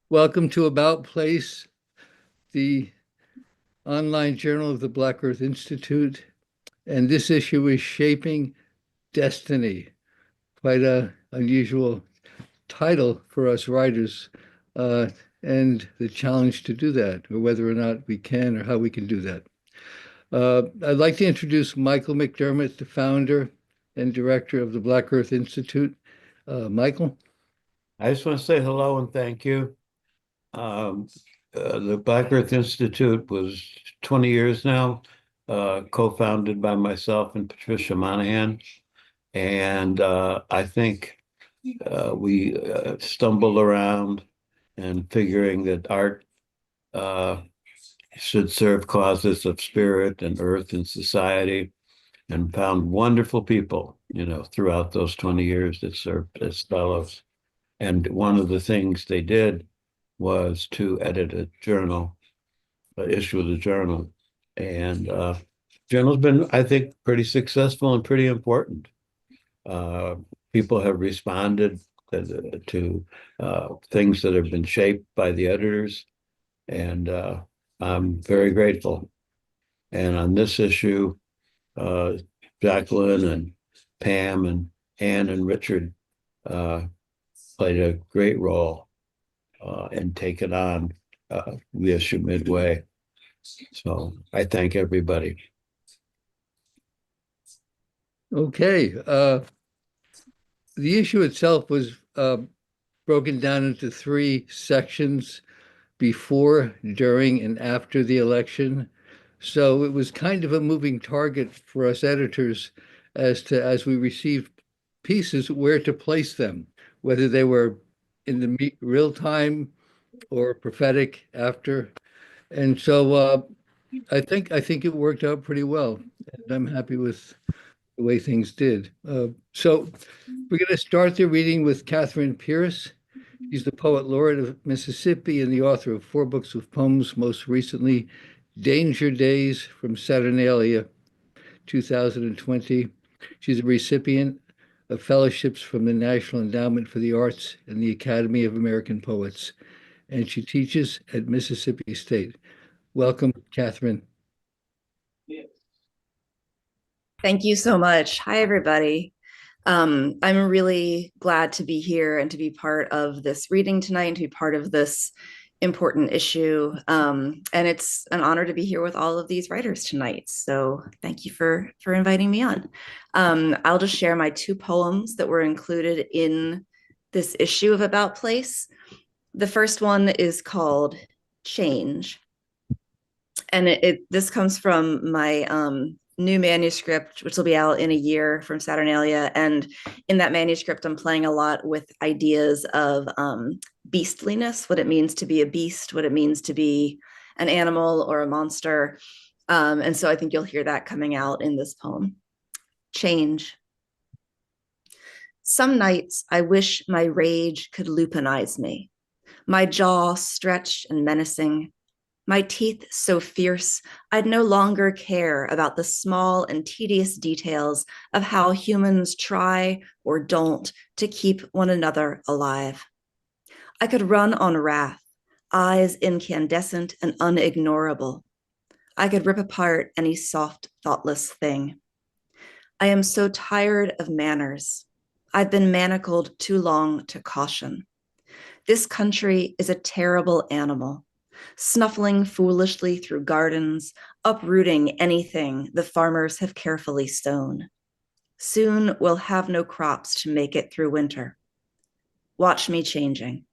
Welcome to About Place, the online journal of the Black Earth Institute. And this issue is Shaping Destiny. Quite a unusual title for us writers, uh, and the challenge to do that, or whether or not we can, or how we can do that. I'd like to introduce Michael McDermott, the founder and director of the Black Earth Institute. Michael? I just want to say hello and thank you. Um, the Black Earth Institute was 20 years now, co-founded by myself and Patricia Monahan. And I think we stumbled around and figuring that art uh, should serve causes of spirit and earth and society, and found wonderful people, throughout those 20 years that served as fellows. And one of the things they did was to edit a journal, issue of the journal. And journal's been, I think, pretty successful and pretty important. Uh, People have responded to things that have been shaped by the editors, and I'm very grateful. And on this issue, uh, Jacqueline and Pam and Anne and Richard uh, played a great role and taken on the issue midway. So I thank everybody. Okay. The issue itself was broken down into three sections: before, during, and after the election. So it was kind of a moving target for us editors as we received pieces, where to place them, whether they were in the real time or prophetic after. And so I think it worked out pretty well, and I'm happy with the way things did. So we're going to start the reading with Catherine Pierce. She's the poet laureate of Mississippi and the author of 4 books of poems, most recently Danger Days from Saturnalia, 2020. She's a recipient of fellowships from the National Endowment for the Arts and the Academy of American Poets, and she teaches at Mississippi State. Welcome, Catherine. Thank you so much. Hi, everybody. I'm really glad to be here and to be part of this reading tonight and to be part of this important issue. And it's an honor to be here with all of these writers tonight. So thank you for inviting me on. I'll just share my 2 poems that were included in this issue of About Place. The first one is called Change. And this comes from my new manuscript, which will be out in a year, from Saturnalia. And in that manuscript, I'm playing a lot with ideas of beastliness, what it means to be a beast, what it means to be an animal or a monster. And so I think you'll hear that coming out in this poem. Change. Some nights I wish my rage could lupinize me, my jaw stretched and menacing, my teeth so fierce, I'd no longer care about the small and tedious details of how humans try or don't to keep one another alive. I could run on wrath, eyes incandescent and unignorable. I could rip apart any soft, thoughtless thing. I am so tired of manners. I've been manacled too long to caution. This country is a terrible animal, snuffling foolishly through gardens, uprooting anything the farmers have carefully sown. Soon we'll have no crops to make it through winter. Watch me changing.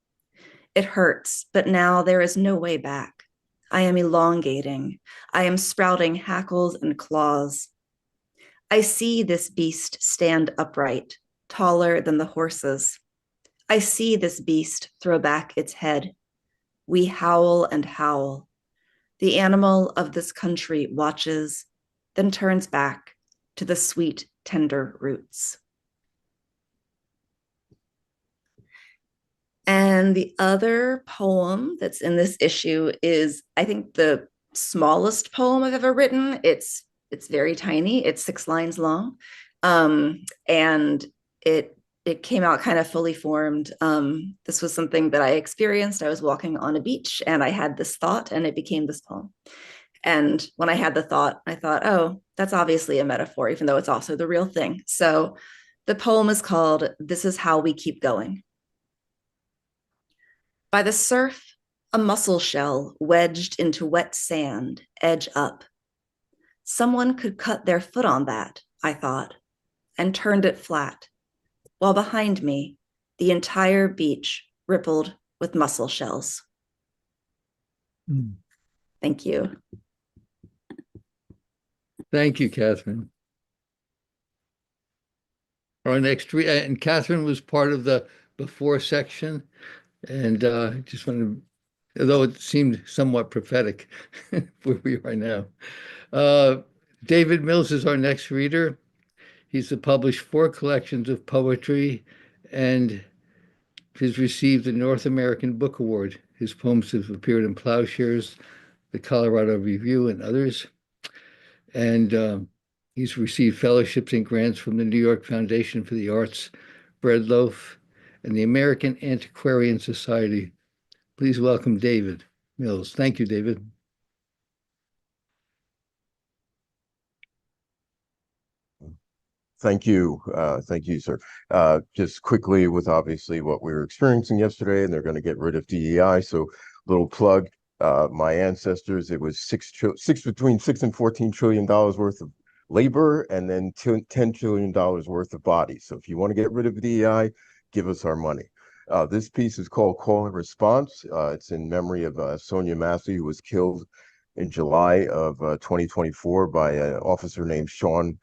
It hurts, but now there is no way back. I am elongating. I am sprouting hackles and claws. I see this beast stand upright, taller than the horses. I see this beast throw back its head. We howl and howl. The animal of this country watches, then turns back to the sweet, tender roots. And the other poem that's in this issue is, I think, the smallest poem I've ever written. It's very tiny. It's 6 lines long. And it it came out kind of fully formed. This was something that I experienced. I was walking on a beach and I had this thought and it became this poem. And when I had the thought, I thought, oh, that's obviously a metaphor, even though it's also the real thing. So the poem is called This Is How We Keep Going. By the surf, a mussel shell wedged into wet sand, edge up. Someone could cut their foot on that, I thought, and turned it flat, while behind me, the entire beach rippled with mussel shells. Thank you. Thank you, Catherine. Our next and Catherine was part of the before section, and just wanted to, although it seemed somewhat prophetic where we are now. David Mills is our next reader. He's published 4 collections of poetry and has received the North American Book Award. His poems have appeared in Plowshares, the Colorado Review, and others. And he's received fellowships and grants from the New York Foundation for the Arts, Bread Loaf, and the American Antiquarian Society. Please welcome David Mills. Thank you, David. Thank you, sir. Just quickly, with obviously what we were experiencing yesterday, and they're going to get rid of DEI. So, little plug. My ancestors, it was between $6 and $14 trillion worth of labor, and then $10 trillion worth of bodies. So, if you want to get rid of DEI, give us our money. This piece is called Call and Response. It's in memory of Sonia Massey, who was killed in July of 2024 by an officer named Sean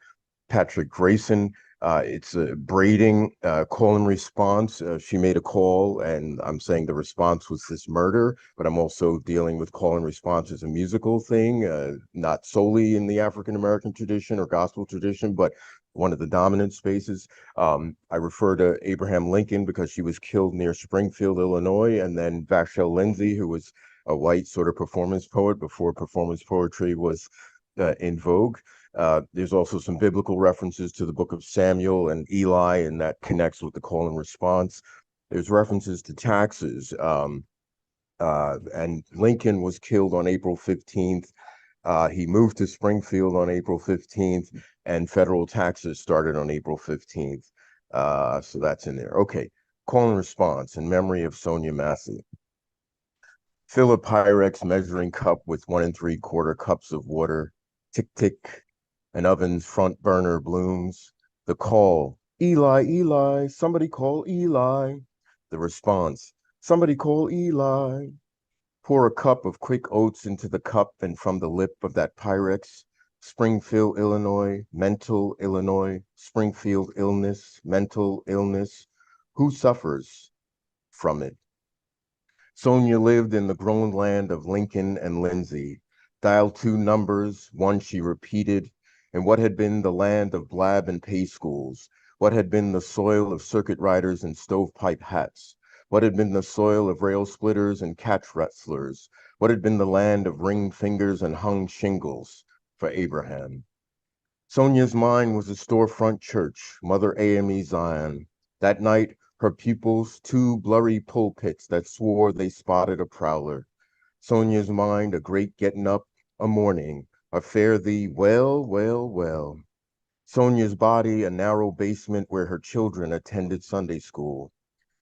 Patrick Grayson. It's a braiding call and response. She made a call, and I'm saying the response was this murder, but I'm also dealing with call and response as a musical thing, not solely in the African American tradition or gospel tradition, but one of the dominant spaces. I refer to Abraham Lincoln because she was killed near Springfield, Illinois, and then Vachel Lindsay, who was a white sort of performance poet before performance poetry was in vogue. There's also some biblical references to the book of Samuel and Eli, and that connects with the call and response. There's references to taxes. And Lincoln was killed on April 15th. He moved to Springfield on April 15th, and federal taxes started on April 15th. So that's in there. Okay. Call and response in memory of Sonia Massey. Fill a Pyrex measuring cup with 1 3/4 cups of water. Tick, tick. An oven's front burner blooms. The call, Eli, Eli, somebody call Eli. The response, somebody call Eli. Pour a cup of quick oats into the cup, and from the lip of that Pyrex, Springfield, Illinois, mental Illinois, Springfield illness, mental illness. Who suffers from it? Sonia lived in the grown land of Lincoln and Lindsay. Dialed 2 numbers, one she repeated, in what had been the land of blab and pay schools, what had been the soil of circuit riders and stovepipe hats, what had been the soil of rail splitters and catch wrestlers, what had been the land of ring fingers and hung shingles for Abraham. Sonia's mind was a storefront church, Mother AME Zion. That night, her pupils, 2 blurry pulpits that swore they spotted a prowler. Sonia's mind, a great getting up, a morning, a fare thee well, well, well. Sonia's body, a narrow basement where her children attended Sunday school.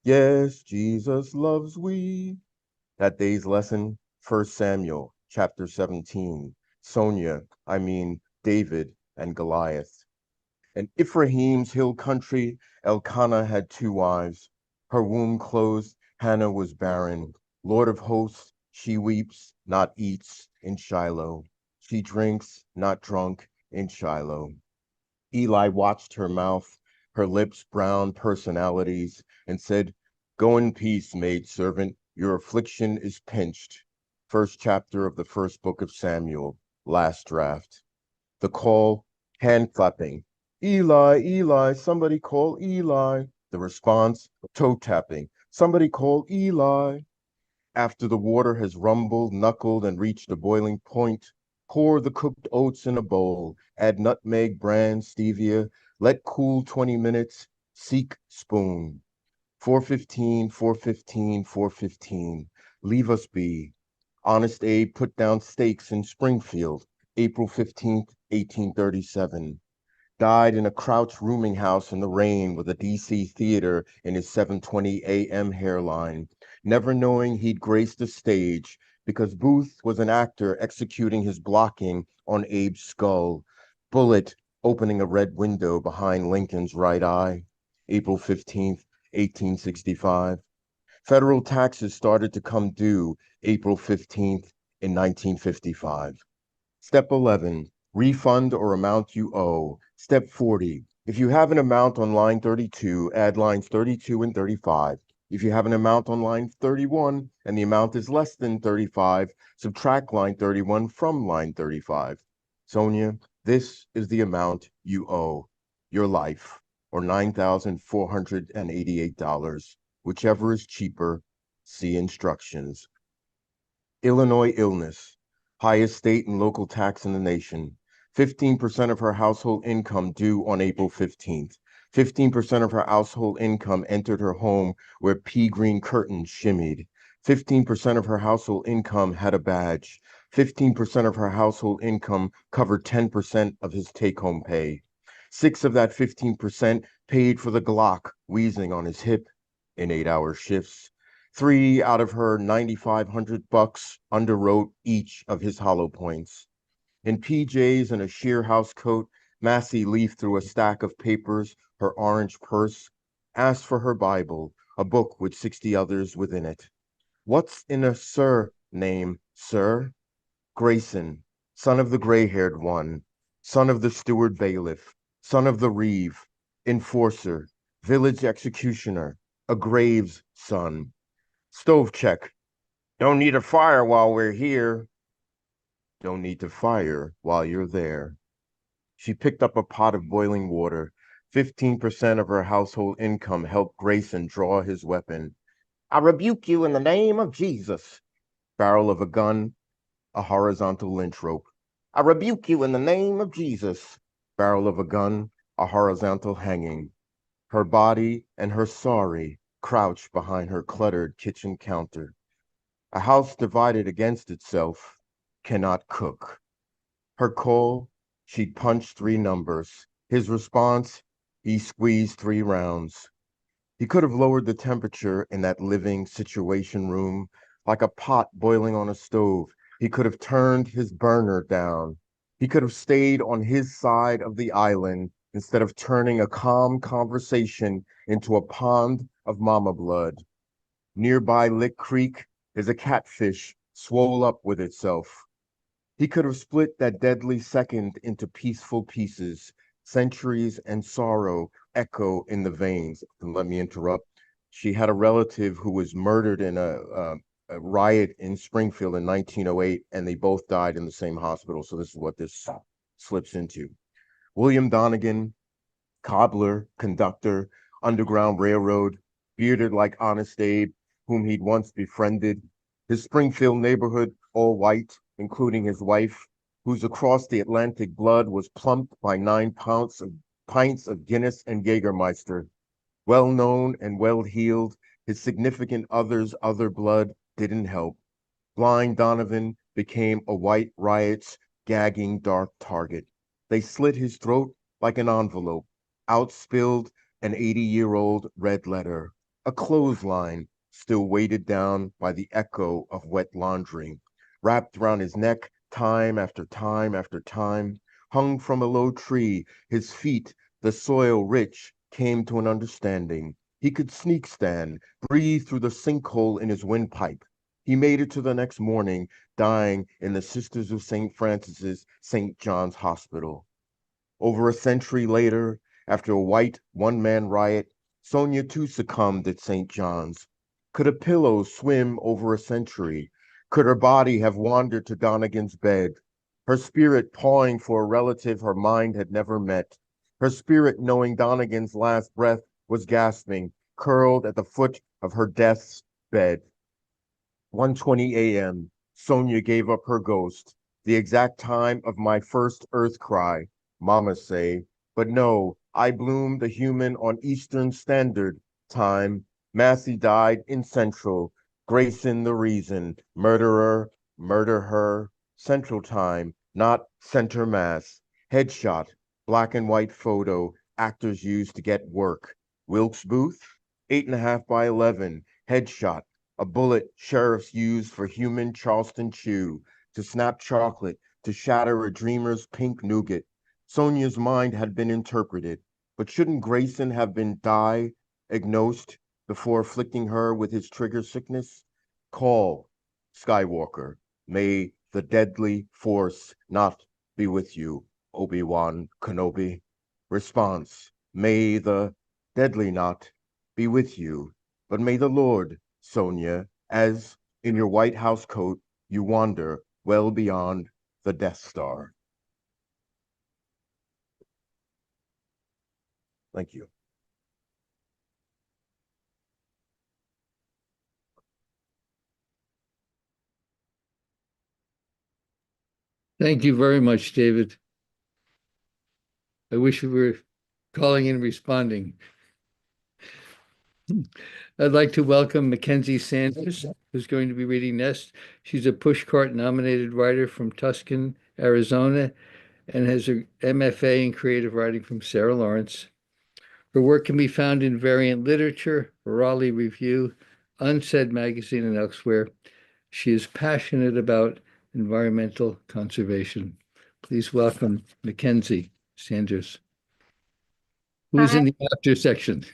Yes, Jesus loves we. That day's lesson, 1 Samuel, chapter 17. Sonia, I mean David and Goliath. In Ephraim's hill country, Elkanah had 2 wives. Her womb closed, Hannah was barren. Lord of hosts, she weeps, not eats, in Shiloh. She drinks, not drunk, in Shiloh. Eli watched her mouth, her lips brown personalities, and said, Go in peace, maidservant, your affliction is pinched. First chapter of the first book of Samuel, last draft. The call, hand clapping. Eli, Eli, somebody call Eli. The response, toe tapping. Somebody call Eli. After the water has rumbled, knuckled, and reached a boiling point, pour the cooked oats in a bowl, add nutmeg, bran, stevia, let cool 20 minutes, Seek spoon. 4:15, 4:15, 4:15. Leave us be. Honest Abe put down stakes in Springfield, April 15th, 1837. Died in a crouch rooming house in the rain with a DC theater in his 7:20 a.m. hairline, never knowing he'd grace the stage because Booth was an actor executing his blocking on Abe's skull, bullet opening a red window behind Lincoln's right eye, April 15th, 1865. Federal taxes started to come due April 15th in 1955. Step 11, refund or amount you owe. Step 40, if you have an amount on line 32, add lines 32 and 35. If you have an amount on line 31 and the amount is less than 35, subtract line 31 from line 35. Sonia, this is the amount you owe. Your life, or $9,488. Whichever is cheaper, see instructions. Illinois illness, highest state and local tax in the nation. 15% of her household income due on April 15th. 15% of her household income entered her home where pea green curtains shimmied. 15% of her household income had a badge. 15% of her household income covered 10% of his take-home pay. 6 of that 15% paid for the Glock wheezing on his hip in 8-hour shifts. 3 out of her $9,500 underwrote each of his hollow points. In PJs and a sheer house coat, Massey leafed through a stack of papers, her orange purse, asked for her Bible, a book with 60 others within it. What's in a surname, sir? Grayson, son of the gray-haired one, son of the steward bailiff, son of the reeve, enforcer, village executioner, a Graves son. Stove check. Don't need a fire while we're here. Don't need to fire while you're there. She picked up a pot of boiling water. 15% of her household income helped Grayson draw his weapon. I rebuke you in the name of Jesus. Barrel of a gun, a horizontal lynch rope. I rebuke you in the name of Jesus. Barrel of a gun, a horizontal hanging. Her body and her sorry crouched behind her cluttered kitchen counter. A house divided against itself cannot cook. Her call, she'd punched 3 numbers. His response, he squeezed 3 rounds. He could have lowered the temperature in that living situation room like a pot boiling on a stove. He could have turned his burner down. He could have stayed on his side of the island instead of turning a calm conversation into a pond of mama blood. Nearby Lick Creek is a catfish swole up with itself. He could have split that deadly second into peaceful pieces. Centuries and sorrow echo in the veins. And let me interrupt. She had a relative who was murdered in a riot in Springfield in 1908, and they both died in the same hospital. So this is what this slips into. William Donegan, cobbler, conductor, Underground Railroad, bearded like Honest Abe, whom he'd once befriended. His Springfield neighborhood, all white, including his wife, whose across the Atlantic blood was plumped by 9 pints of Guinness and Jägermeister. Well known and well healed, his significant other's other blood didn't help. Blind Donovan became a white riot's gagging dark target. They slit his throat like an envelope. Out spilled an 80-year-old red letter, a clothesline still weighted down by the echo of wet laundry, wrapped around his neck time after time after time, hung from a low tree, his feet, the soil rich, came to an understanding. He could sneak stand, breathe through the sinkhole in his windpipe. He made it to the next morning, dying in the Sisters of St. Francis's St. John's Hospital. Over a century later, after a white one-man riot, Sonia too succumbed at St. John's. Could a pillow swim over a century? Could her body have wandered to Donegan's bed? Her spirit pawing for a relative her mind had never met. Her spirit knowing Donegan's last breath was gasping, curled at the foot of her death's bed. 1:20 a.m. Sonia gave up her ghost. The exact time of my first earth cry, Mama say, but no, I bloom the human on Eastern Standard Time. Massey died in Central. Grayson the reason. Murderer, murder her. Central Time, not Center Mass. Headshot, black and white photo actors use to get work. Wilkes Booth, 8.5 by 11. Headshot, a bullet sheriffs use for human Charleston chew, to snap chocolate, to shatter a dreamer's pink nougat. Sonia's mind had been interpreted, but shouldn't Grayson have been diagnosed before afflicting her with his trigger sickness? Call, Skywalker. May the deadly force not be with you, Obi-Wan Kenobi. Response, may the deadly not be with you, but may the Lord, Sonia, as in your White House coat you wander well beyond the Death Star. Thank you. Thank you very much, David. I wish we were calling and responding. I'd like to welcome Mackenzie Sanders, who's going to be reading next. She's a pushcart nominated writer from Tucson, Arizona, and has a MFA in creative writing from Sarah Lawrence. Her work can be found in Variant Literature, Raleigh Review, Unsaid Magazine, and elsewhere. She is passionate about environmental conservation. Please welcome Mackenzie Sanders, who's in the after section.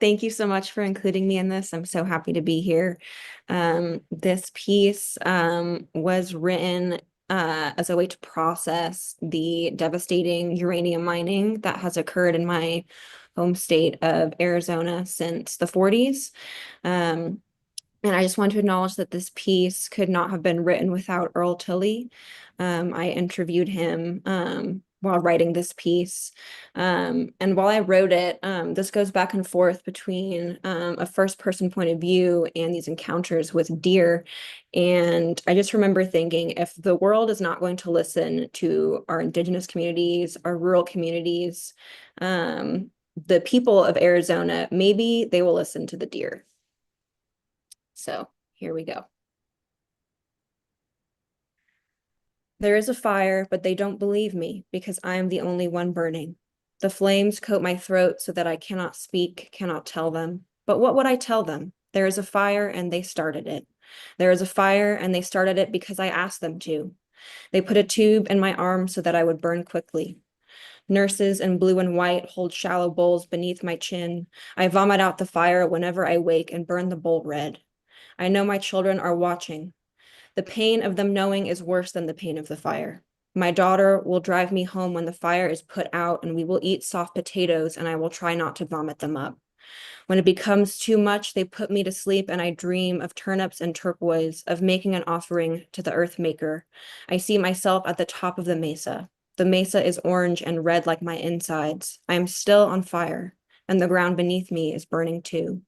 Thank you so much for including me in this. I'm so happy to be here. This piece was written as a way to process the devastating uranium mining that has occurred in my home state of Arizona since the 40s. And I just want to acknowledge that this piece could not have been written without Earl Tilley. I interviewed him while writing this piece. And while I wrote it, this goes back and forth between a first-person point of view and these encounters with deer. And I just remember thinking, if the world is not going to listen to our indigenous communities, our rural communities, the people of Arizona, maybe they will listen to the deer. So here we go. There is a fire, but they don't believe me because I am the only one burning. The flames coat my throat so that I cannot speak, cannot tell them. But what would I tell them? There is a fire and they started it. There is a fire and they started it because I asked them to. They put a tube in my arm so that I would burn quickly. Nurses in blue and white hold shallow bowls beneath my chin. I vomit out the fire whenever I wake and burn the bowl red. I know my children are watching. The pain of them knowing is worse than the pain of the fire. My daughter will drive me home when the fire is put out, and we will eat soft potatoes, and I will try not to vomit them up. When it becomes too much, they put me to sleep, and I dream of turnips and turquoise, of making an offering to the earth maker. I see myself at the top of the mesa. The mesa is orange and red like my insides. I am still on fire, and the ground beneath me is burning too.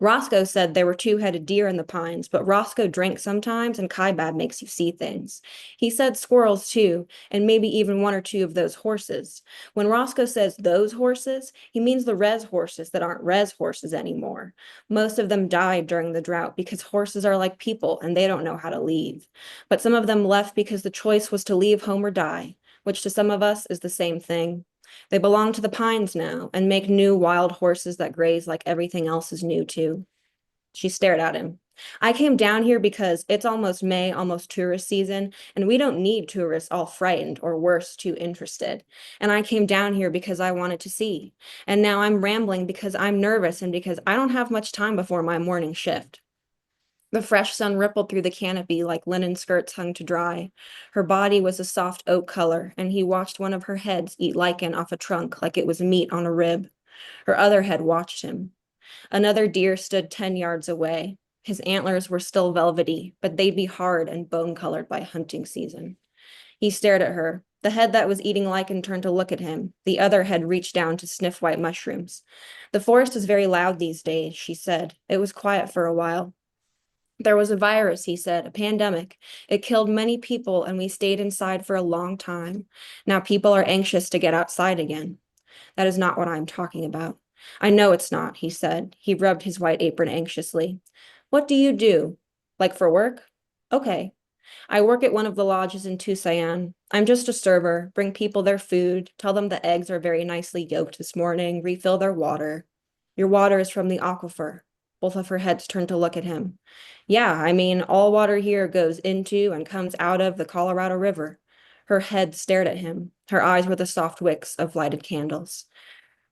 Roscoe said there were two-headed deer in the pines, but Roscoe drank sometimes, and Kaibab makes you see things. He said squirrels too, and maybe even one or two of those horses. When Roscoe says those horses, he means the res horses that aren't res horses anymore. Most of them died during the drought because horses are like people and they don't know how to leave. But some of them left because the choice was to leave home or die, which to some of us is the same thing. They belong to the pines now and make new wild horses that graze like everything else is new too. She stared at him. I came down here because it's almost May, almost tourist season, and we don't need tourists all frightened or worse, too interested. And I came down here because I wanted to see. And now I'm rambling because I'm nervous and because I don't have much time before my morning shift. The fresh sun rippled through the canopy like linen skirts hung to dry. Her body was a soft oak color, and he watched one of her heads eat lichen off a trunk like it was meat on a rib. Her other head watched him. Another deer stood 10 yards away. His antlers were still velvety, but they'd be hard and bone-colored by hunting season. He stared at her. The head that was eating lichen turned to look at him. The other head reached down to sniff white mushrooms. The forest is very loud these days, she said. It was quiet for a while. There was a virus, he said, a pandemic. It killed many people, and we stayed inside for a long time. Now people are anxious to get outside again. That is not what I'm talking about. I know it's not, he said. He rubbed his white apron anxiously. What do you do? Like for work? Okay. I work at one of the lodges in Tusayan. I'm just a server, bring people their food, tell them the eggs are very nicely yolked this morning, refill their water. Your water is from the aquifer. Both of her heads turned to look at him. Yeah, I mean, all water here goes into and comes out of the Colorado River. Her head stared at him. Her eyes were the soft wicks of lighted candles.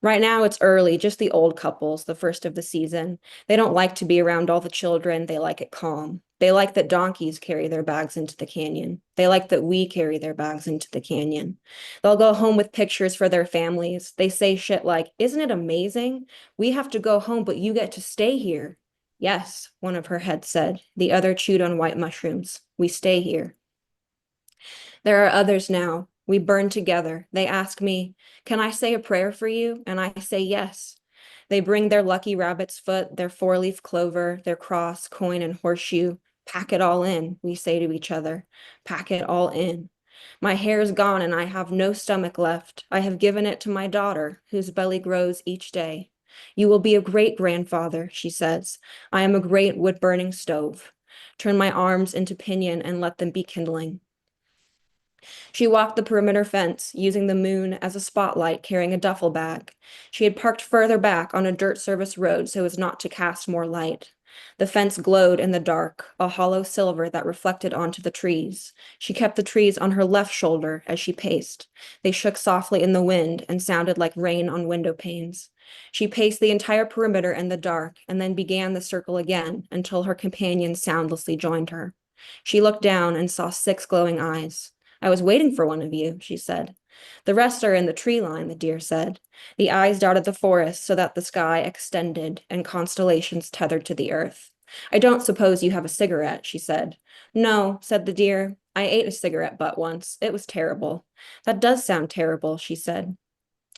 Right now it's early, just the old couples, the first of the season. They don't like to be around all the children. They like it calm. They like that donkeys carry their bags into the canyon. They like that we carry their bags into the canyon. They'll go home with pictures for their families. They say shit like, "Isn't it amazing? We have to go home, but you get to stay here." Yes, one of her heads said. The other chewed on white mushrooms. We stay here. There are others now. We burn together. They ask me, "Can I say a prayer for you?" And I say yes. They bring their lucky rabbit's foot, their four-leaf clover, their cross, coin, and horseshoe. Pack it all in, we say to each other. Pack it all in. My hair is gone and I have no stomach left. I have given it to my daughter, whose belly grows each day. You will be a great grandfather, she says. I am a great wood-burning stove. Turn my arms into pinion and let them be kindling. She walked the perimeter fence, using the moon as a spotlight, carrying a duffel bag. She had parked further back on a dirt service road so as not to cast more light. The fence glowed in the dark, a hollow silver that reflected onto the trees. She kept the trees on her left shoulder as she paced. They shook softly in the wind and sounded like rain on window panes. She paced the entire perimeter in the dark and then began the circle again until her companion soundlessly joined her. She looked down and saw 6 glowing eyes. I was waiting for one of you, she said. The rest are in the tree line, the deer said. The eyes dotted the forest so that the sky extended and constellations tethered to the earth. I don't suppose you have a cigarette, she said. No, said the deer. I ate a cigarette butt once. It was terrible. That does sound terrible, she said.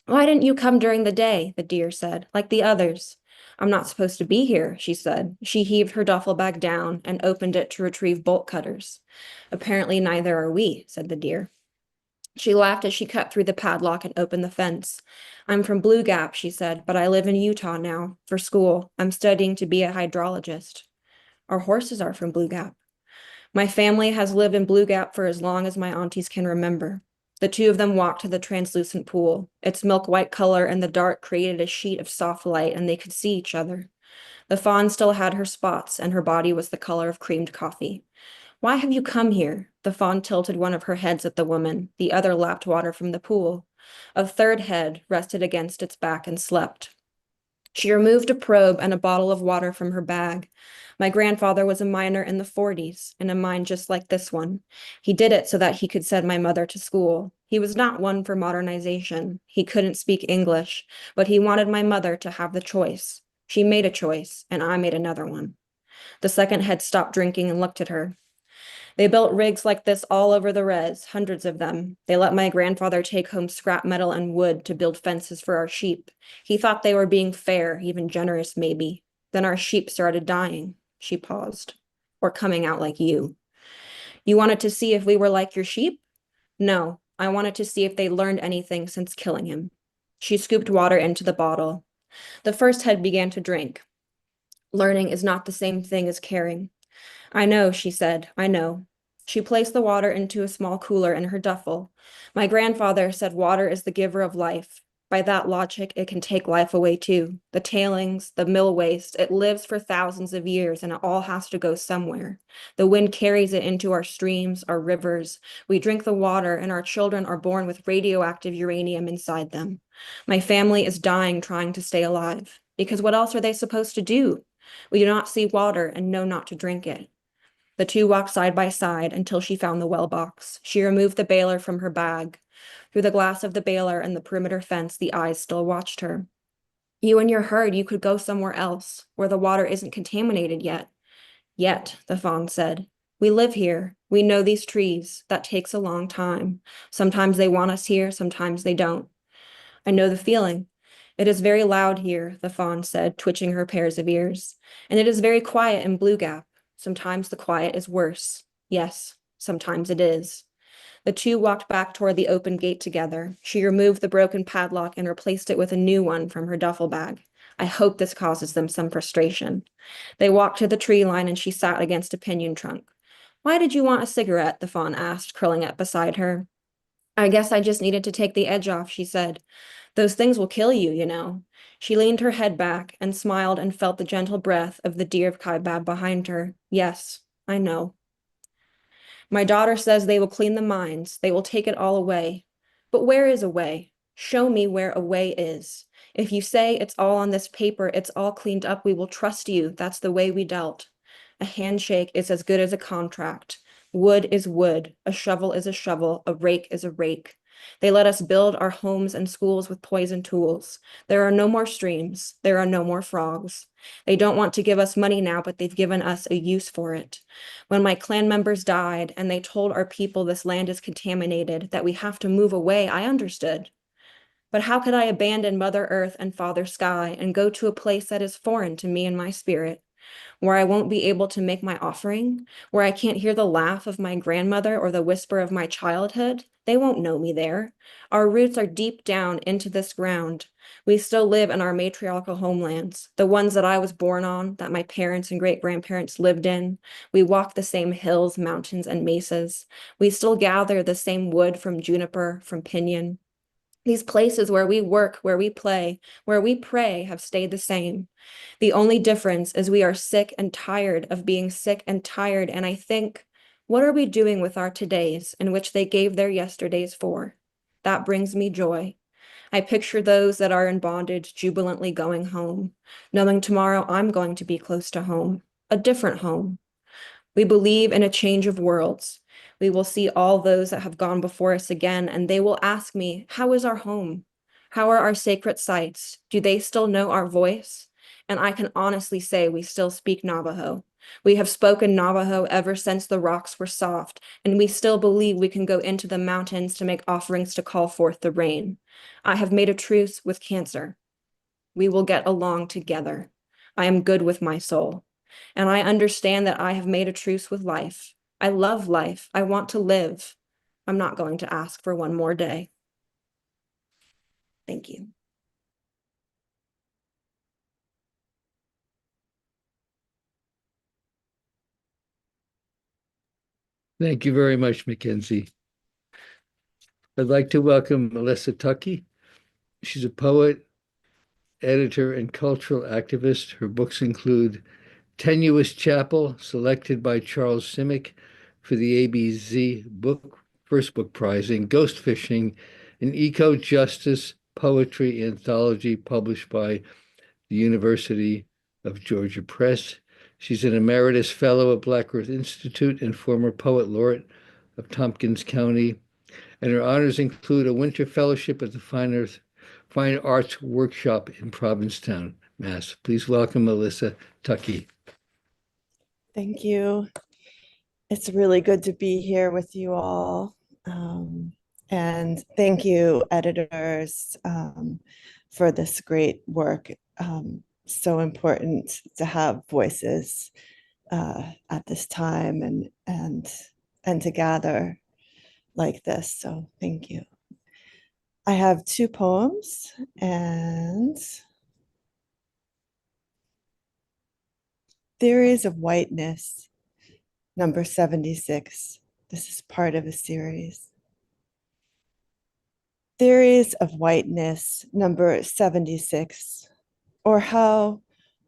Why didn't you come during the day? The deer said, like the others. I'm not supposed to be here, she said. She heaved her duffel bag down and opened it to retrieve bolt cutters. Apparently neither are we, said the deer. She laughed as she cut through the padlock and opened the fence. I'm from Blue Gap, she said, but I live in Utah now, for school. I'm studying to be a hydrologist. Our horses are from Blue Gap. My family has lived in Blue Gap for as long as my aunties can remember. The two of them walked to the translucent pool. Its milk-white color in the dark created a sheet of soft light, and they could see each other. The fawn still had her spots, and her body was the color of creamed coffee. Why have you come here? The fawn tilted one of her heads at the woman. The other lapped water from the pool. A third head rested against its back and slept. She removed a probe and a bottle of water from her bag. My grandfather was a miner in the 40s, in a mine just like this one. He did it so that he could send my mother to school. He was not one for modernization. He couldn't speak English, but he wanted my mother to have the choice. She made a choice, and I made another one. The second head stopped drinking and looked at her. They built rigs like this all over the res, hundreds of them. They let my grandfather take home scrap metal and wood to build fences for our sheep. He thought they were being fair, even generous maybe. Then our sheep started dying. She paused. Or coming out like you. You wanted to see if we were like your sheep? No, I wanted to see if they learned anything since killing him. She scooped water into the bottle. The first head began to drink. Learning is not the same thing as caring. I know, she said, I know. She placed the water into a small cooler in her duffel. My grandfather said water is the giver of life. By that logic, it can take life away too. The tailings, the mill waste, it lives for thousands of years and it all has to go somewhere. The wind carries it into our streams, our rivers. We drink the water and our children are born with radioactive uranium inside them. My family is dying trying to stay alive. Because what else are they supposed to do? We do not see water and know not to drink it. The two walked side by side until she found the well box. She removed the baler from her bag. Through the glass of the baler and the perimeter fence, the eyes still watched her. You and your herd, you could go somewhere else, where the water isn't contaminated yet. Yet, the fawn said. We live here. We know these trees. That takes a long time. Sometimes they want us here, sometimes they don't. I know the feeling. It is very loud here, the fawn said, twitching her pairs of ears. And it is very quiet in Blue Gap. Sometimes the quiet is worse. Yes, sometimes it is. The two walked back toward the open gate together. She removed the broken padlock and replaced it with a new one from her duffel bag. I hope this causes them some frustration. They walked to the tree line and she sat against a pinyon trunk. Why did you want a cigarette? The fawn asked, curling up beside her. I guess I just needed to take the edge off, she said. Those things will kill you, you know. She leaned her head back and smiled and felt the gentle breath of the deer of Kaibab behind her. Yes, I know. My daughter says they will clean the mines. They will take it all away. But where is a way? Show me where a way is. If you say it's all on this paper, it's all cleaned up, we will trust you. That's the way we dealt. A handshake is as good as a contract. Wood is wood. A shovel is a shovel. A rake is a rake. They let us build our homes and schools with poison tools. There are no more streams. There are no more frogs. They don't want to give us money now, but they've given us a use for it. When my clan members died and they told our people this land is contaminated, that we have to move away, I understood. But how could I abandon Mother Earth and Father Sky and go to a place that is foreign to me and my spirit? Where I won't be able to make my offering, where I can't hear the laugh of my grandmother or the whisper of my childhood? They won't know me there. Our roots are deep down into this ground. We still live in our matriarchal homelands, the ones that I was born on, that my parents and great-grandparents lived in. We walk the same hills, mountains, and mesas. We still gather the same wood from juniper, from pinyon. These places where we work, where we play, where we pray have stayed the same. The only difference is we are sick and tired of being sick and tired. And I think, what are we doing with our todays in which they gave their yesterdays for? That brings me joy. I picture those that are in bondage jubilantly going home, knowing tomorrow I'm going to be close to home, a different home. We believe in a change of worlds. We will see all those that have gone before us again, and they will ask me, how is our home? How are our sacred sites? Do they still know our voice? And I can honestly say we still speak Navajo. We have spoken Navajo ever since the rocks were soft, and we still believe we can go into the mountains to make offerings to call forth the rain. I have made a truce with cancer. We will get along together. I am good with my soul. And I understand that I have made a truce with life. I love life. I want to live. I'm not going to ask for one more day. Thank you. Thank you very much, Mackenzie. I'd like to welcome Melissa Tuckey. She's a poet, editor, and cultural activist. Her books include Tenuous Chapel, selected by Charles Simic for the ABZ First Book Prize, and Ghost Fishing, an eco-justice poetry anthology published by the University of Georgia Press. She's an emeritus fellow at Black Earth Institute and former poet laureate of Tompkins County. And her honors include a winter fellowship at the Fine Arts Workshop in Provincetown, Mass. Please welcome Melissa Tuckey. Thank you. It's really good to be here with you all. And thank you, editors, for this great work. So important to have voices at this time and to gather like this. So thank you. I have two poems, and Theories of Whiteness, number 76. This is part of a series. Theories of Whiteness, number 76, or how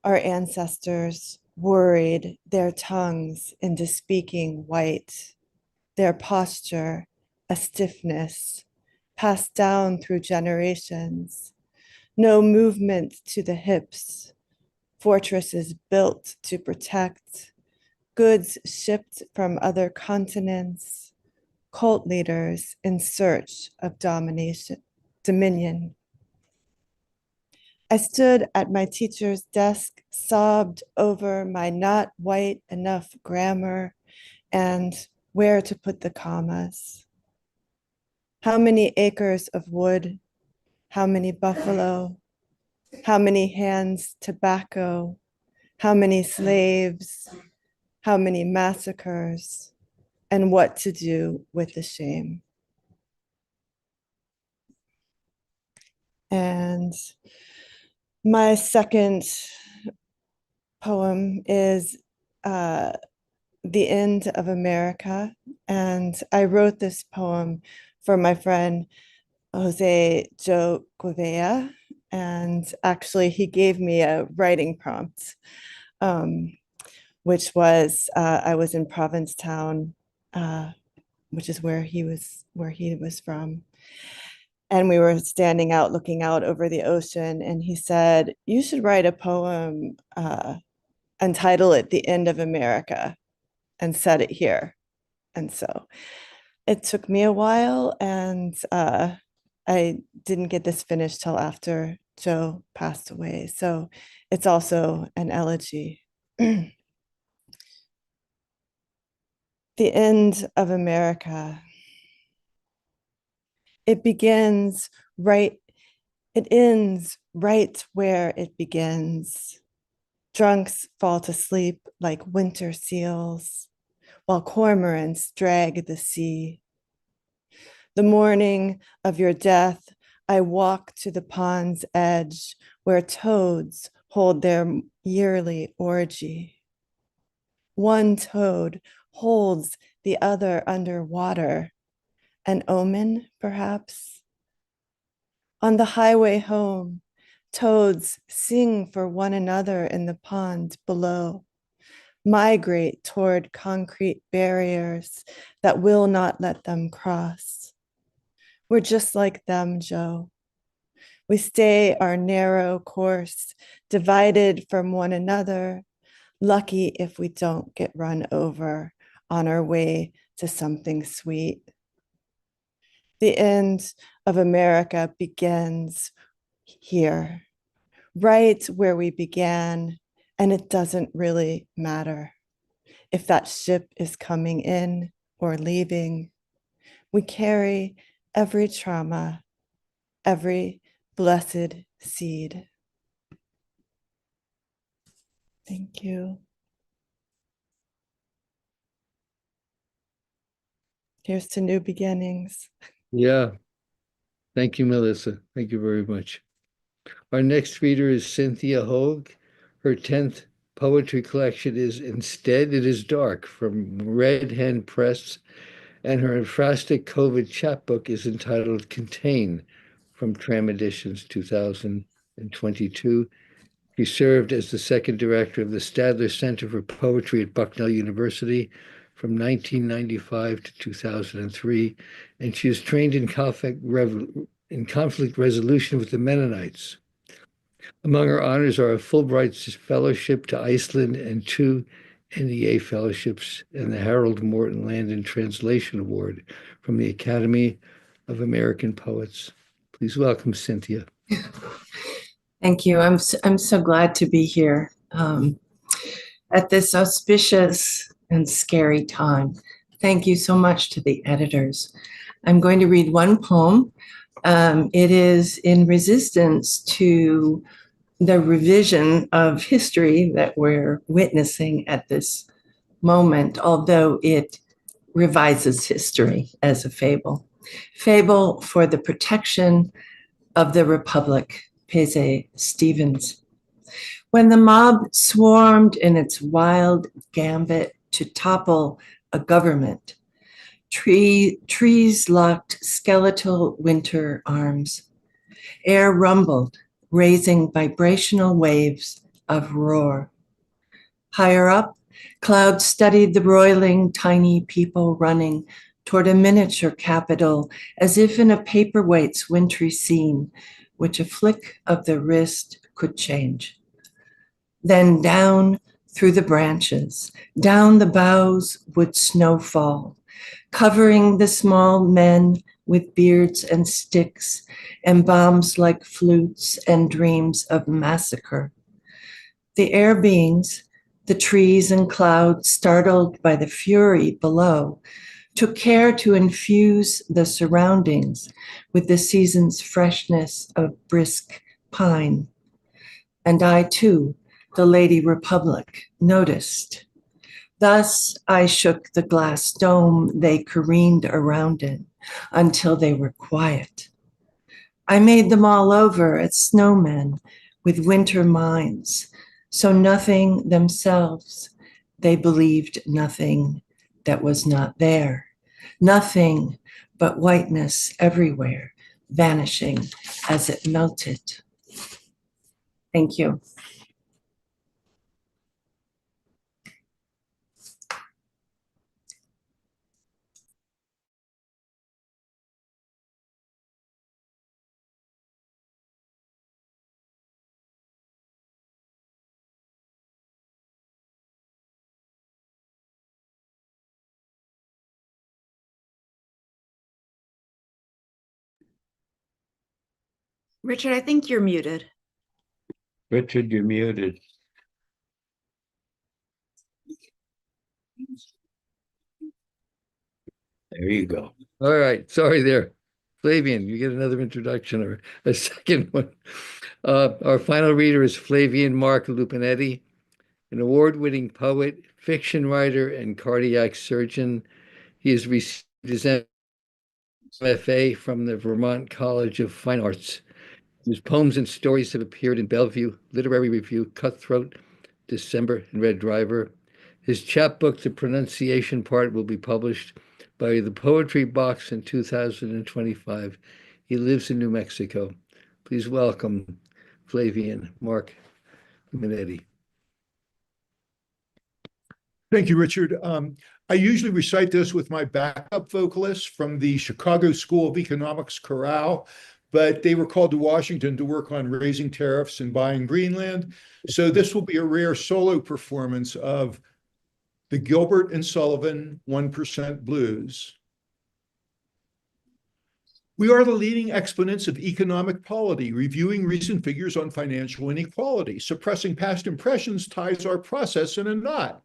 our ancestors worried their tongues into speaking white, their posture a stiffness passed down through generations, no movement to the hips, fortresses built to protect, goods shipped from other continents, cult leaders in search of dominion. I stood at my teacher's desk, sobbed over my not white enough grammar and where to put the commas. How many acres of wood? How many buffalo? How many hands tobacco? How many slaves? how many massacres, and what to do with the shame. And my second poem is The End of America. And I wrote this poem for my friend Jose Joe Govea. And actually, he gave me a writing prompt, which was I was in Provincetown, which is where he was from. And we were standing out, looking out over the ocean. And he said, "You should write a poem and title it The End of America and set it here." And so it took me a while, and I didn't get this finished till after Joe passed away. So it's also an elegy. The End of America. It begins right, it ends right where it begins. Drunks fall to sleep like winter seals, while cormorants drag the sea. The morning of your death, I walk to the pond's edge where toads hold their yearly orgy. One toad holds the other underwater. An omen, perhaps? On the highway home, toads sing for one another in the pond below, migrate toward concrete barriers that will not let them cross. We're just like them, Joe. We stay our narrow course, divided from one another, lucky if we don't get run over on our way to something sweet. The end of America begins here, right where we began, and it doesn't really matter if that ship is coming in or leaving. We carry every trauma, every blessed seed. Thank you. Here's to new beginnings. Yeah. Thank you, Melissa. Thank you very much. Our next reader is Cynthia Hogue. Her 10th poetry collection is Instead It Is Dark from Red Hen Press, and her emphrastic COVID chapbook is entitled Contain from Tram Editions 2022. She served as the second director of the Stadler Center for Poetry at Bucknell University from 1995 to 2003, and she was trained in conflict resolution with the Mennonites. Among her honors are a Fulbright Fellowship to Iceland and 2 NEA fellowships and the Harold Morton Landon Translation Award from the Academy of American Poets. Please welcome Cynthia. Thank you. I'm so glad to be here at this auspicious and scary time. Thank you so much to the editors. I'm going to read one poem. It is in resistance to the revision of history that we're witnessing at this moment, although it revises history as a fable. Fable for the protection of the Republic. Paisy Stevens. When the mob swarmed in its wild gambit to topple a government, trees locked skeletal winter arms. Air rumbled, raising vibrational waves of roar. Higher up, clouds studied the broiling, tiny people running toward a miniature capital as if in a paperweight's wintry scene, which a flick of the wrist could change. Then down through the branches, down the boughs would snow fall, covering the small men with beards and sticks and bombs like flutes and dreams of massacre. The air beings, the trees and clouds startled by the fury below, took care to infuse the surroundings with the season's freshness of brisk pine. And I too, the Lady Republic, noticed. Thus I shook the glass dome they careened around in until they were quiet. I made them all over as snowmen with winter minds, so nothing themselves, they believed nothing that was not there, nothing but whiteness everywhere, vanishing as it melted. Thank you. Richard, I think you're muted. Richard, you're muted. There you go. All right, sorry there. Flavian, you get another introduction or a second one. Our final reader is Flavian Mark Lupinetti, an award-winning poet, fiction writer, and cardiac surgeon. He has received his MFA from the Vermont College of Fine Arts. His poems and stories have appeared in Bellevue, Literary Review, Cutthroat, December, and Red Driver. His chapbook, The Pronunciation Part, will be published by the Poetry Box in 2025. He lives in New Mexico. Please welcome Flavian Mark Minetti. Thank you, Richard. I usually recite this with my backup vocalist from the Chicago School of Economics chorale, but they were called to Washington to work on raising tariffs and buying Greenland. So this will be a rare solo performance of the Gilbert and Sullivan 1% Blues. We are the leading exponents of economic polity, reviewing recent figures on financial inequality. Suppressing past impressions ties our process in a knot.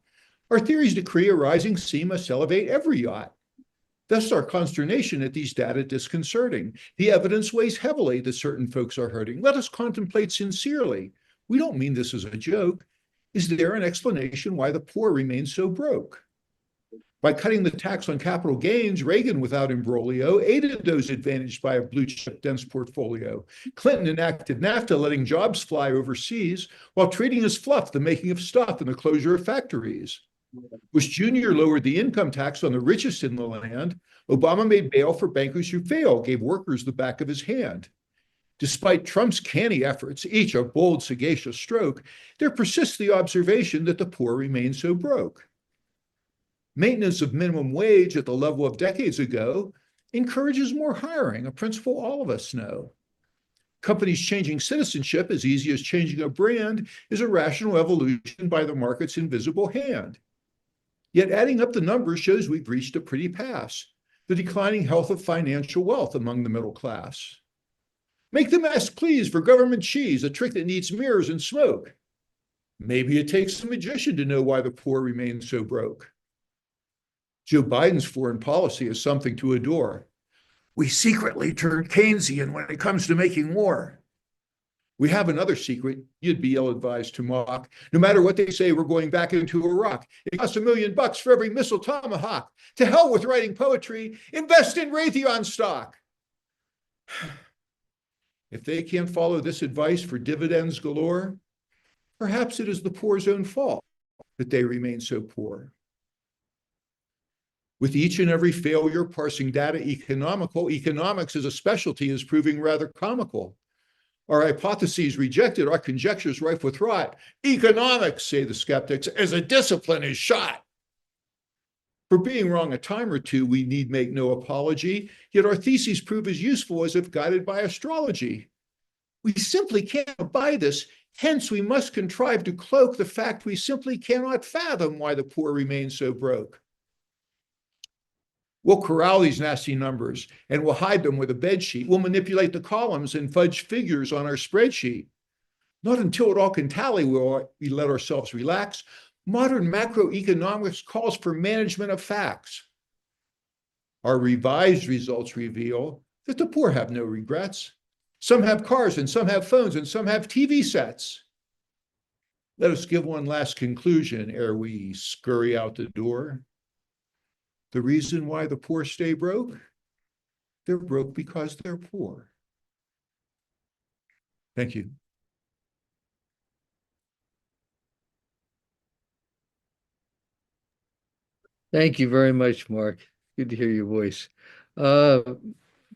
Our theories decree a rising sea must elevate every yacht. Thus our consternation at these data disconcerting. The evidence weighs heavily that certain folks are hurting. Let us contemplate sincerely. We don't mean this as a joke. Is there an explanation why the poor remain so broke? By cutting the tax on capital gains, Reagan, without imbroglio, aided those advantaged by a blue-chip dense portfolio. Clinton enacted NAFTA, letting jobs fly overseas, while treating as fluff the making of stuff and the closure of factories. Bush Jr. lowered the income tax on the richest in the land. Obama made bail for bankers who fail, gave workers the back of his hand. Despite Trump's canny efforts, each a bold, sagacious stroke, there persists the observation that the poor remain so broke. Maintenance of minimum wage at the level of decades ago encourages more hiring, a principle all of us know. Companies changing citizenship as easy as changing a brand is a rational evolution by the market's invisible hand. Yet adding up the numbers shows we've reached a pretty pass, the declining health of financial wealth among the middle class. Make the mask, please, for government cheese, a trick that needs mirrors and smoke. Maybe it takes a magician to know why the poor remain so broke. Joe Biden's foreign policy is something to adore. We secretly turn Keynesian when it comes to making war. We have another secret you'd be ill-advised to mock. No matter what they say, we're going back into Iraq. It costs $1 million for every missile tomahawk. To hell with writing poetry. Invest in Raytheon stock. If they can't follow this advice for dividends galore, perhaps it is the poor's own fault that they remain so poor. With each and every failure parsing data economics as a specialty is proving rather comical. Our hypotheses rejected, our conjectures rife with rot. Economics, say the skeptics, as a discipline is shot. For being wrong a time or two, we need make no apology, yet our theses prove as useful as if guided by astrology. We simply can't buy this, hence we must contrive to cloak the fact we simply cannot fathom why the poor remain so broke. We'll corral these nasty numbers and we'll hide them with a bedsheet. We'll manipulate the columns and fudge figures on our spreadsheet. Not until it all can tally will we let ourselves relax. Modern macroeconomics calls for management of facts. Our revised results reveal that the poor have no regrets. Some have cars and some have phones and some have TV sets. Let us give one last conclusion ere we scurry out the door. The reason why the poor stay broke? They're broke because they're poor. Thank you. Thank you very much, Mark. Good to hear your voice. We're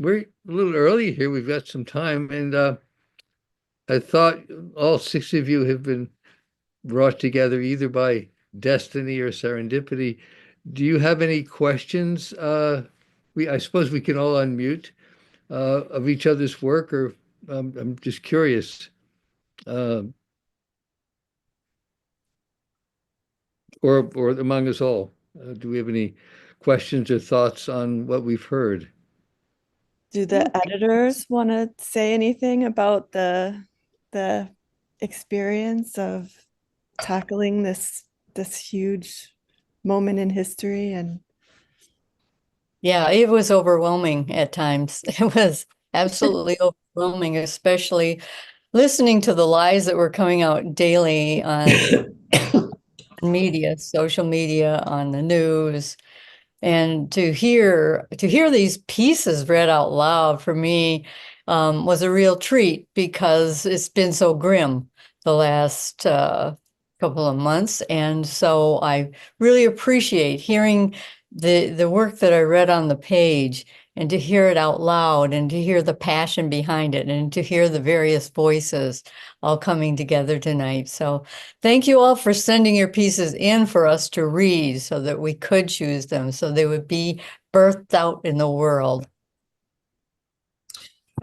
a little early here. We've got some time, and I thought all six of you have been brought together either by destiny or serendipity. Do you have any questions? I suppose we can all unmute of each other's work, or I'm just curious. Or among us all. Do we have any questions or thoughts on what we've heard? Do the editors want to say anything about the experience of tackling this huge moment in history? And Yeah, it was overwhelming at times. It was absolutely overwhelming, especially listening to the lies that were coming out daily on media, social media, on the news. And to hear these pieces read out loud for me was a real treat, because it's been so grim the last couple of months. And so I really appreciate hearing the work that I read on the page, and to hear it out loud, and to hear the passion behind it, and to hear the various voices all coming together tonight. So thank you all for sending your pieces in for us to read, so that we could choose them, so they would be birthed out in the world.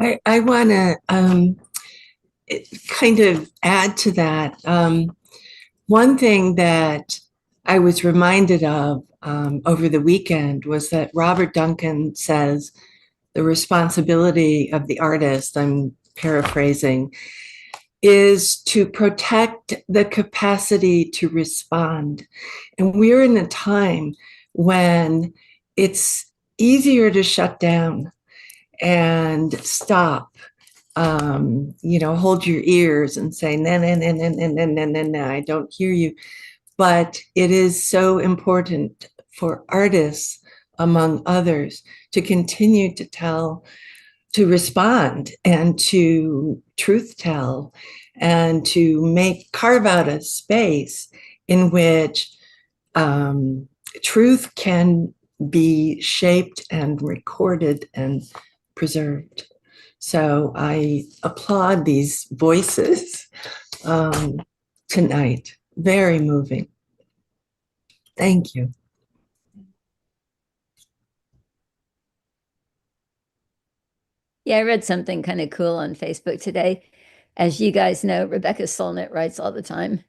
I want to kind of add to that. One thing that I was reminded of over the weekend was that Robert Duncan says the responsibility of the artist, I'm paraphrasing, is to protect the capacity to respond. And we're in a time when it's easier to shut down and stop, hold your ears and say, no, no, no, no, no, no, no, no, no, I don't hear you. But it is so important for artists, among others, to continue to respond and to truth tell, and to carve out a space in which truth can be shaped and recorded and preserved. So I applaud these voices tonight. Very moving. Thank you. Yeah, I read something kind of cool on Facebook today. As you guys know, Rebecca Solnit writes all the time.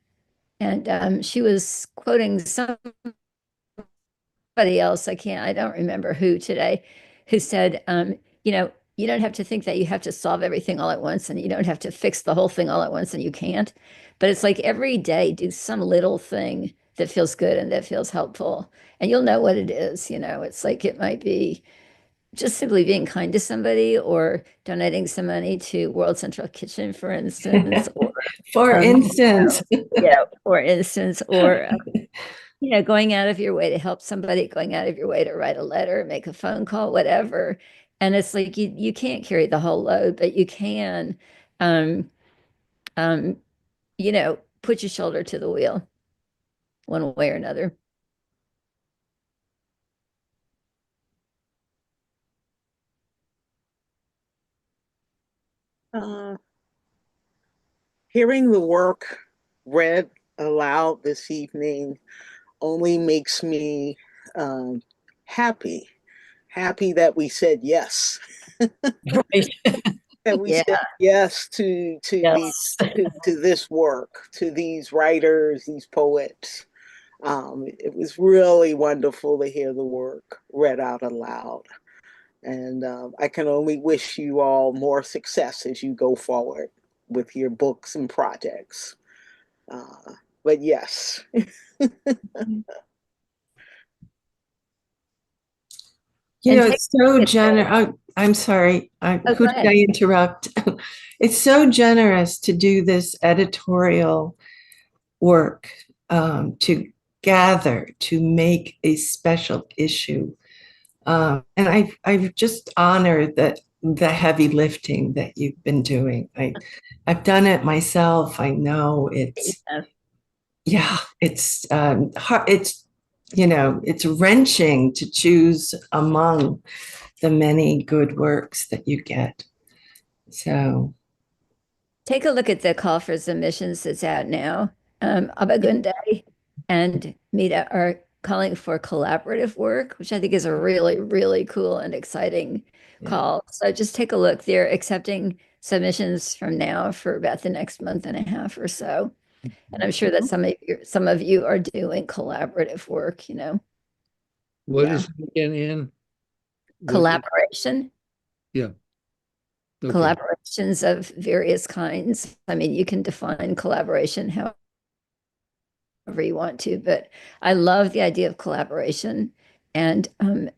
And she was quoting somebody else, I don't remember who today, who said, you don't have to think that you have to solve everything all at once, and you don't have to fix the whole thing all at once, and you can't. But it's like every day, do some little thing that feels good and that feels helpful. And you'll know what it is. It's like it might be just simply being kind to somebody, or donating some money to World Central Kitchen, for instance, or for instance, or going out of your way to help somebody, going out of your way to write a letter, make a phone call, whatever. And it's like you can't carry the whole load, but you can, um, um, put your shoulder to the wheel one way or another. Hearing the work read aloud this evening only makes me happy that we said yes. Right. That we said yes to this work, to these writers, these poets. It was really wonderful to hear the work read out aloud. And I can only wish you all more success as you go forward with your books and projects. But yes. It's so generous. I'm sorry. Who did I interrupt? It's so generous to do this editorial work to gather to make a special issue. And I've just honored that the heavy lifting that you've been doing. I've done it myself. I know it's hard. It's wrenching to choose among the many good works that you get. So Take a look at the call for submissions that's out now. Abagunde and Mita are calling for collaborative work, which I think is a really, really cool and exciting call. So just take a look. They're accepting submissions from now for about the next month and a half or so. And I'm sure that some of you are doing collaborative work, you know. What is it again, Ann? Collaboration. Yeah. Okay. Collaborations of various kinds. I mean, you can define collaboration however you want to, but I love the idea of collaboration and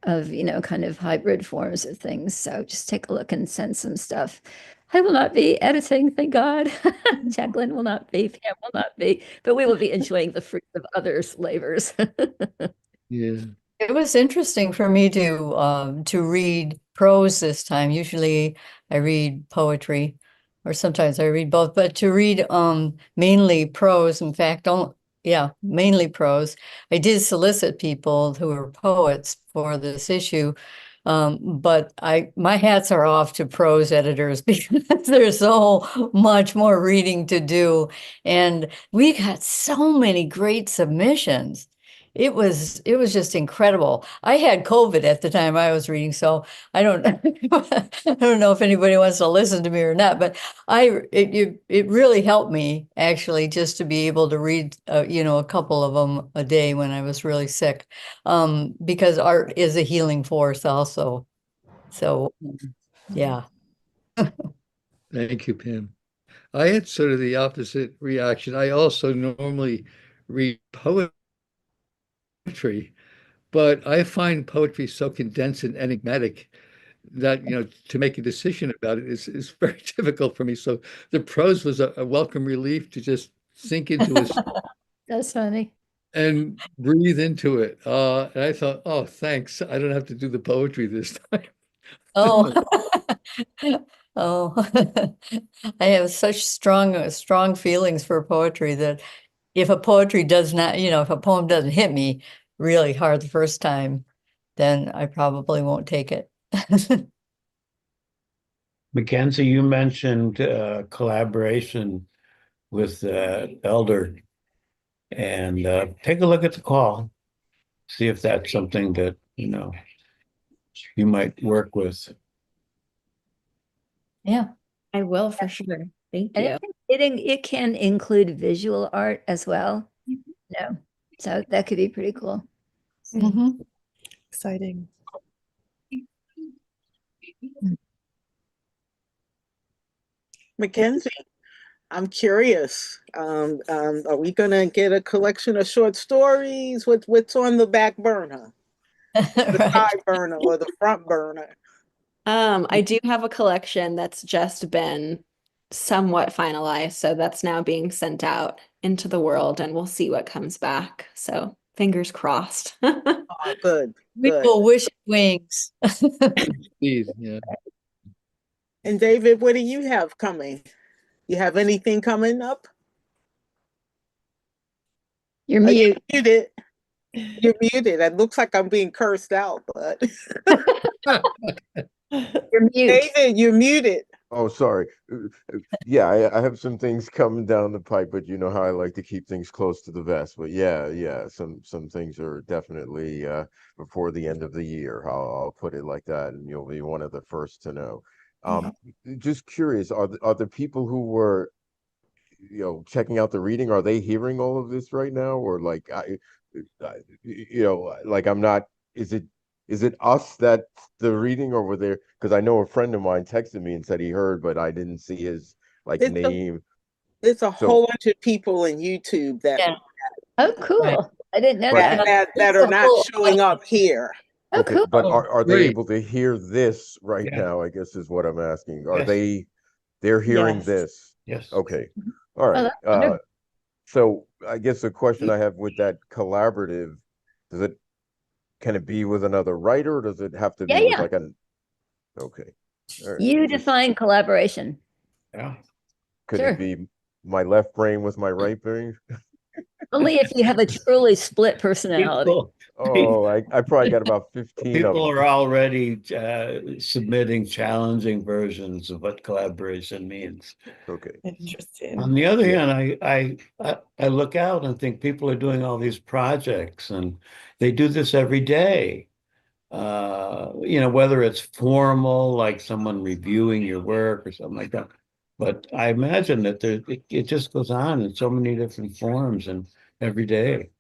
of, you know, kind of hybrid forms of things. So just take a look and send some stuff. I will not be editing, thank God. Jacqueline will not be, Pam will not be, but we will be enjoying the fruit of others' labors. Yeah. It was interesting for me to read prose this time. Usually I read poetry, or sometimes I read both, but to read mainly prose, in fact, mainly prose. I did solicit people who were poets for this issue. But my hats are off to prose editors because there's so much more reading to do. And we got so many great submissions. It was just incredible. I had COVID at the time I was reading, so I don't I don't know if anybody wants to listen to me or not, but it really helped me actually just to be able to read a couple of them a day when I was really sick, because art is a healing force also. So yeah. Thank you, Pam. I had sort of the opposite reaction. I also normally read poetry, but I find poetry so condensed and enigmatic that, you know, to make a decision about it is very difficult for me. So the prose was a welcome relief to just sink into it That's funny. and breathe into it. And I thought, oh, thanks. I don't have to do the poetry this time. Oh, oh, I have such strong feelings for poetry that if a poetry does not, if a poem doesn't hit me really hard the first time, then I probably won't take it. Mackenzie, you mentioned collaboration with Elder, and take a look at the call, see if that's something that you might work with. Yeah, I will for sure. Thank And you. it can include visual art as well. No. So that could be pretty cool. Mhm. Exciting. Mackenzie, I'm curious. Are we gonna get a collection of short stories? What's on the back burner, the Right. side burner, or the front burner? I do have a collection that's just been somewhat finalized, so that's now being sent out into the world, and we'll see what comes back. So fingers crossed. Oh, good, We good. will wish wings. Please, yeah. And David, what do you have coming? You have anything coming up? You're You're mute. muted. You're muted. It looks like I'm being cursed out, but You're mute. David, you're muted. Oh, sorry. Yeah, I have some things coming down the pipe, but you know how I like to keep things close to the vest. But yeah, some things are definitely before the end of the year. I'll put it like that, and you'll be one of the first to know. Just curious, are the people who were checking out the reading, are they hearing all of this right now, or like like I'm not? Is it us that the reading, or were there? Because I know a friend of mine texted me and said he heard, but I didn't see his name. It's a whole bunch of people in YouTube that Yeah. Oh, cool. Right. I didn't know But- that. that are not showing up here. Oh, Okay, cool. but are they Great. able to hear this right Yeah. now? I guess is what I'm asking. Are Yes. they're hearing Yes. this? Yes. Okay. All right. that's wonderful. So I guess the question I have with that collaborative, can it be with another writer, or does it have to Yeah, be with yeah. like okay. All right. You define collaboration. Yeah. Could Sure. it be my left brain with my right brain? Only if you have a truly split personality. Oh, I probably got about 15 of People them. are already submitting challenging versions of what collaboration means. Okay. Interesting. On the other Yeah. hand, I look out and think people are doing all these projects and they do this every day. Whether it's formal, like someone reviewing your work or something like that. But I imagine that it just goes on in so many different forms and every day.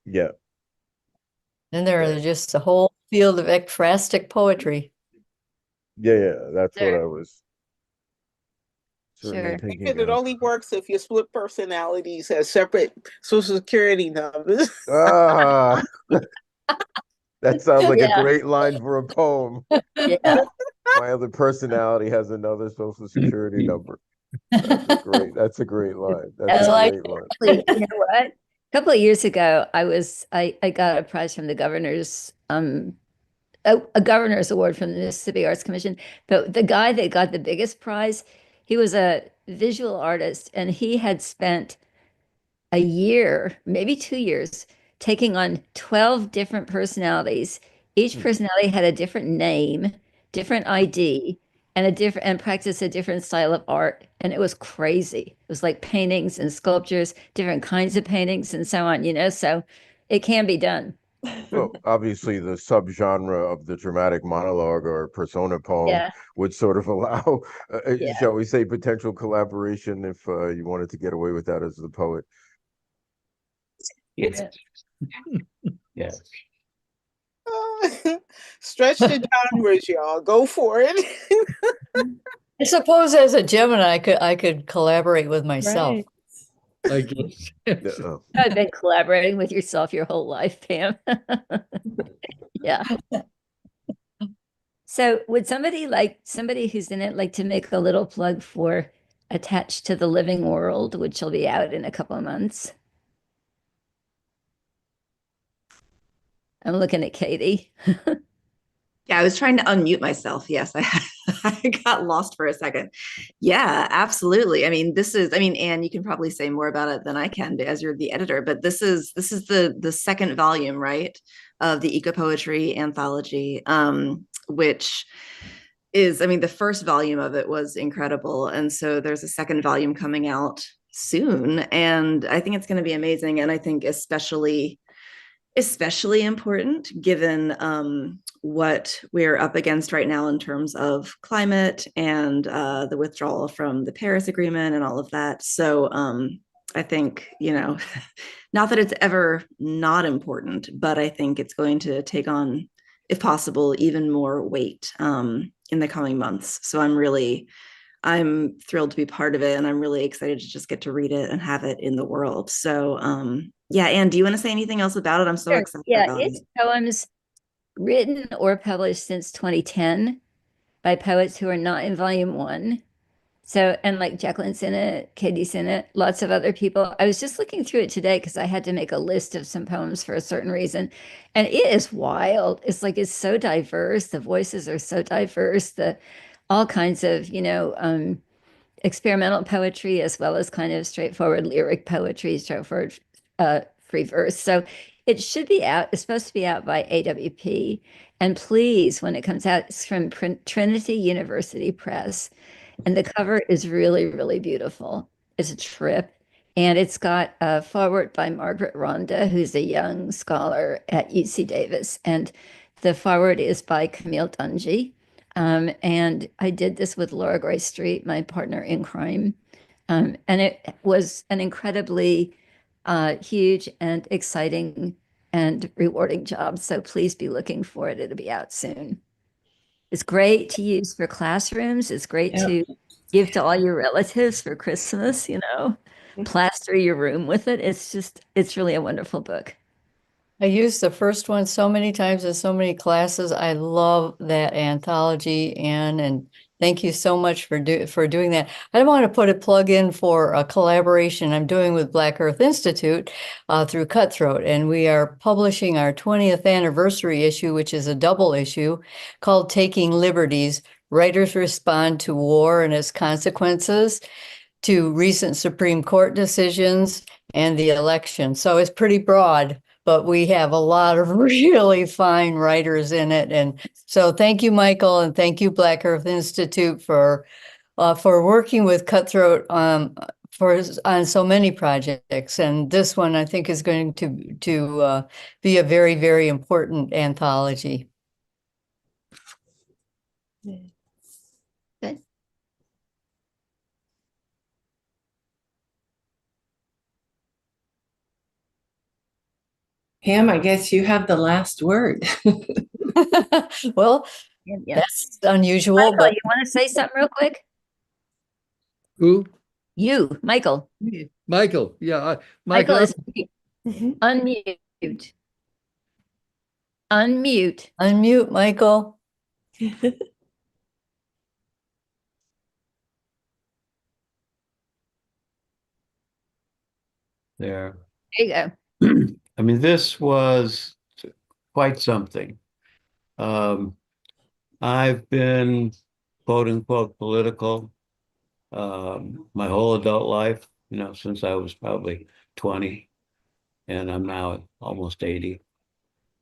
Yeah. And there are just a whole field of ekphrastic poetry. Yeah. That's what Sure. I was certainly Sure. thinking And it of. only works if your split personalities have separate social security numbers. Ah, that sounds like a Yeah. great line for a poem. Yeah. My other personality has another social security number. That's a great line. That's And a like, great line. actually, you know what? A couple of years ago, I got a prize from the governor's a governor's award from the Mississippi Arts Commission. But the guy that got the biggest prize, he was a visual artist, and he had spent a year, maybe 2 years, taking on 12 different personalities. Each personality had a different name, different ID, and practiced a different style of art. And it was crazy. It was like paintings and sculptures, different kinds of paintings and so on, so it can be done. Well, obviously, the subgenre of the dramatic monologue or persona poem Yeah. would sort of allow, Yeah. shall we say, potential collaboration if you wanted to get away with that as the poet. Yes. Yes. Stretch the genres, y'all. Go for it. I suppose as a Gemini, I could collaborate with myself. Right. I guess. I've been collaborating with yourself your whole life, Pam. Yeah. So would somebody who's in it like to make a little plug for Attached to the Living World, which will be out in a couple of months? I'm looking at Katie. Yeah, I was trying to unmute myself. Yes, I got lost for a second. Yeah, absolutely. I mean, Anne, you can probably say more about it than I can as you're the editor, but this is the second volume, right, of the eco poetry anthology, which is, the first volume of it was incredible. And so there's a second volume coming out soon. And I think it's going to be amazing. And I think especially important given what we're up against right now in terms of climate and the withdrawal from the Paris Agreement and all of that. So I think, not that it's ever not important, but I think it's going to take on, if possible, even more weight in the coming months. So I'm thrilled to be part of it, and I'm really excited to just get to read it and have it in the world. So yeah, Anne, do you want to say anything else about it? I'm so excited about It's it. poems written or published since 2010 by poets who are not in volume one. So, and like Jacqueline's in it, Katie's in it, lots of other people. I was just looking through it today because I had to make a list of some poems for a certain reason. And it is wild. It's so diverse. The voices are so diverse. All kinds of, experimental poetry as well as kind of straightforward lyric poetry, straightforward free verse. So it should be out. It's supposed to be out by AWP. And please, when it comes out, it's from Trinity University Press. And the cover is really, really beautiful. It's a trip. And it's got a foreword by Margaret Ronda, who's a young scholar at UC Davis. And the foreword is by Camille Dungy. And I did this with Laura Gray Street, my partner in crime. And it was an incredibly huge and exciting and rewarding job. So please be looking for it. It'll be out soon. It's great to use for classrooms. It's great to give to all your relatives for Christmas, plaster your room with it. It's really a wonderful book. I used the first one so many times in so many classes. I love that anthology, Anne, and Thank you so much for doing that. I want to put a plug in for a collaboration I'm doing with Black Earth Institute through Cutthroat, and we are publishing our 20th anniversary issue, which is a double issue called Taking Liberties. Writers respond to war and its consequences, to recent Supreme Court decisions, and the election. So it's pretty broad, but we have a lot of really fine writers in it. And so thank you, Michael, and thank you, Black Earth Institute, for working with Cutthroat on so many projects. And this one, I think, is going to be a very, very important anthology. Good. Pam, I guess you have the last word. Well, Yeah. that's unusual, Michael, but you want to say something real quick? Who? You, Michael. Michael. Yeah. Michael is Mhm. unmute. Unmute. unmute, Michael. There. There you go. I mean, this was quite something. I've been quote unquote political my whole adult life, since I was probably 20, and I'm now almost 80.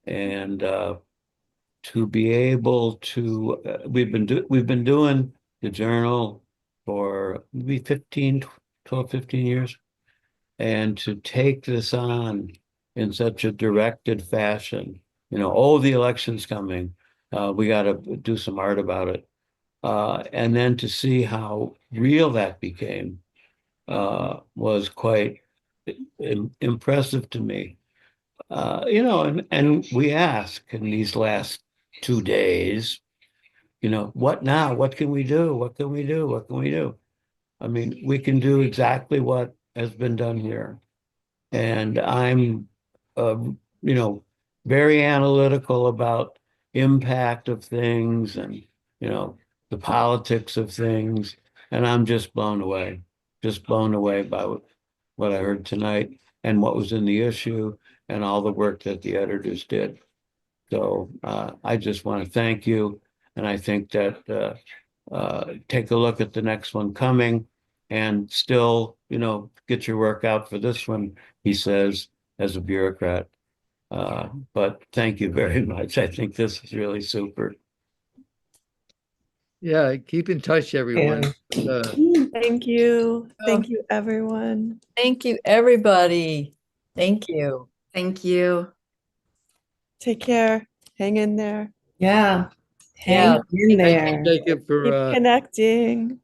And to be able to, we've been doing the journal for maybe 12, 15 years. And to take this on in such a directed fashion, the election's coming. We got to do some art about it. And then to see how real that became was quite impressive to me. And we ask in these last 2 days, what now? What can we do? What can we do? What can we do? I mean, we can do exactly what has been done here. And I'm, very analytical about impact of things and, the politics of things. And I'm just blown away by what I heard tonight and what was in the issue and all the work that the editors did. So I just want to thank you. And I think that take a look at the next one coming and still, get your work out for this one, he says, as a bureaucrat. But thank you very much. I think this is really super. Yeah. Keep in touch, everyone. Thank you. Thank you, everyone. Thank you, everybody. Thank you. Thank you. Take care. Hang in there. Yeah. Yeah. Hang in Thank you, there. Jacob, Keep for connecting.